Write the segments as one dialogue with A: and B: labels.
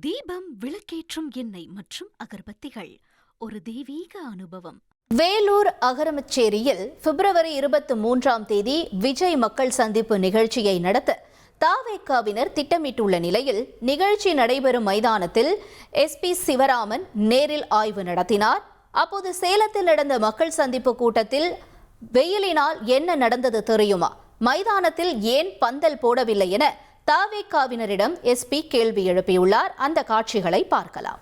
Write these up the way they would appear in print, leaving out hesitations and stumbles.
A: தீபம், விளக்கேற்றும் எண்ணெய் மற்றும் அகர்பத்திகள் ஒரு தெய்வீக அனுபவம்.
B: வேலூர் அகரமச்சேரியில் பிப்ரவரி 23ஆம் தேதி விஜய் மக்கள் சந்திப்பு நிகழ்ச்சியை நடத்த தவேகாவினர் திட்டமிட்டுள்ள நிலையில் நிகழ்ச்சி நடைபெறும் மைதானத்தில் SP சிவராமன் நேரில் ஆய்வு நடத்தினார். அப்போது சேலத்தில் நடந்த மக்கள் சந்திப்பு கூட்டத்தில் வெயிலினால் என்ன நடந்தது தெரியுமா, மைதானத்தில் ஏன் பந்தல் போடவில்லை என தவேகாவினரிடம் SP கேள்வி எழுப்பியுள்ளார். அந்த காட்சிகளை பார்க்கலாம்.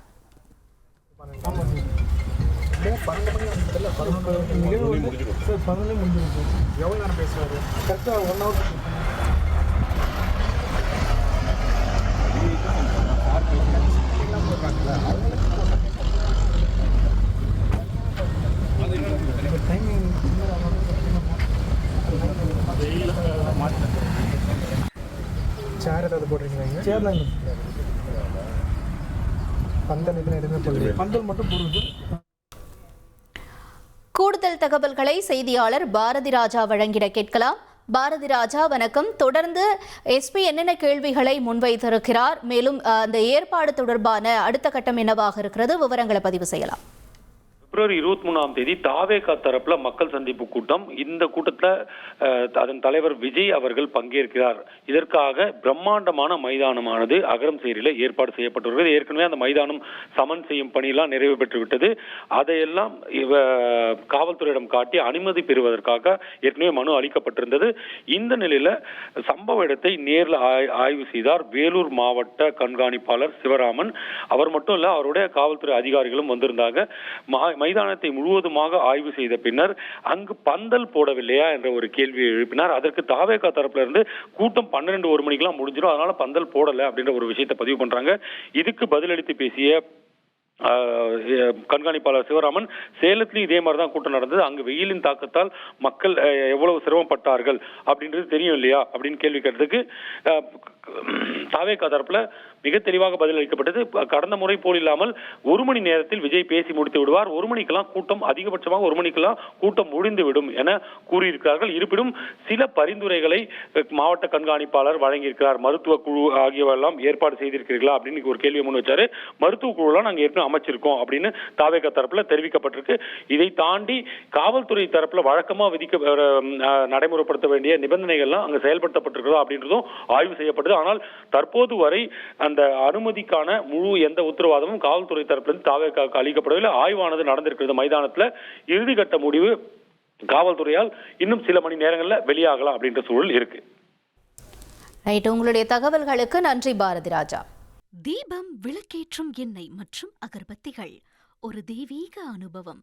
B: கூடுதல் தகவல்களை செய்தியாளர் பாரதி ராஜா வழங்கிட கேட்கலாம். பாரதி ராஜா, வணக்கம். தொடர்ந்து SP என்னென்ன கேள்விகளை முன்வைத்திருக்கிறார், மேலும் அந்த ஏற்பாடு தொடர்பான அடுத்த கட்டம் என்னவாக இருக்கிறது, விவரங்களை பதிவு செய்யலாம்.
C: பிப்ரவரி 23ஆம் தேதி தவேகா தரப்புல மக்கள் சந்திப்பு கூட்டம். இந்த கூட்டத்தில் அதன் தலைவர் விஜய் அவர்கள் பங்கேற்கிறார். இதற்காக பிரம்மாண்டமான மைதானமானது அகரமச்சேரியில ஏற்பாடு செய்யப்பட்டுள்ளது. ஏற்கனவே அந்த மைதானம் சமன் செய்யும் பணியெல்லாம் நிறைவு பெற்று விட்டது. அதையெல்லாம் காவல்துறையிடம் காட்டி அனுமதி பெறுவதற்காக ஏற்கனவே மனு அளிக்கப்பட்டிருந்தது. இந்த நிலையில சம்பவ இடத்தை நேரில் ஆய்வு செய்தார் வேலூர் மாவட்ட கண்காணிப்பாளர் சிவராமன். அவர் மட்டும் இல்ல, அவருடைய காவல்துறை அதிகாரிகளும் வந்திருந்தாங்க. மைதானத்தை முழுவதுமாக ஆய்வு செய்த பின்னர் அங்கு பந்தல் போடவில்லையா என்ற ஒரு கேள்வியை எழுப்பினார். அதற்கு தவேகா தரப்புல இருந்து கூட்டம் 12-1 மணிக்கெல்லாம் முடிஞ்சிடும், அதனால பந்தல் போடல அப்படின்ற ஒரு விஷயத்தை பதிவு பண்றாங்க. இதுக்கு பதிலளித்து பேசிய கண்காணிப்பாளர் சிவராமன், சேலத்திலும் இதே மாதிரிதான் கூட்டம் நடந்தது, அங்கு வெயிலின் தாக்கத்தால் மக்கள் எவ்வளவு சிரமப்பட்டார்கள் அப்படின்றது தெரியும் இல்லையா அப்படின்னு கேள்வி கேட்டதுக்கு தவேகா தரப்புல மிக தெளிவாக பதில் அளிக்கப்பட்டது. கடந்த முறை போல் இல்லாமல் 1 மணி நேரத்தில் விஜய் பேசி முடித்து விடுவார், 1 மணிக்கெல்லாம் கூட்டம், அதிகபட்சமாக 1 மணிக்கெல்லாம் கூட்டம் முடிந்துவிடும் என கூறியிருக்கிறார்கள். இருப்பினும் சில பரிந்துரைகளை மாவட்ட கண்காணிப்பாளர் வழங்கியிருக்கிறார். மருத்துவ குழு ஆகியவெல்லாம் ஏற்பாடு செய்திருக்கிறீர்களா அப்படின்னு ஒரு கேள்வியை முன் வச்சாரு. மருத்துவ குழுலாம் நாங்கள் ஏற்கனவே அமைச்சிருக்கோம் அப்படின்னு தவேகா தரப்புல தெரிவிக்கப்பட்டிருக்கு. இதை தாண்டி காவல்துறை தரப்புல வழக்கமா நடைமுறைப்படுத்த வேண்டிய நிபந்தனைகள்லாம் அங்கு செயல்படுத்தப்பட்டிருக்கிறதா அப்படின்றதும் ஆய்வு செய்யப்பட்டது. ஆனால் தற்போது வரை அந்த அனுமதிக்கான முழு எந்த உத்தரவாதமும் காவல்துறை தரப்பிலிருந்து தவேகாவுக்கு அளிக்கப்படவில்லை. ஆய்வானது நடந்திருக்கிறது மைதானத்தில். இறுதிக்கட்ட முடிவு காவல்துறையால் இன்னும் சில மணி நேரங்களில் வெளியாகலாம் அப்படின்ற சூழல் இருக்கு.
B: உங்களுடைய தகவல்களுக்கு நன்றி பாரதி ராஜா.
A: தீபம், விளக்கேற்றும் எண்ணெய் மற்றும் அகர்பத்திகள் ஒரு தெய்வீக அனுபவம்.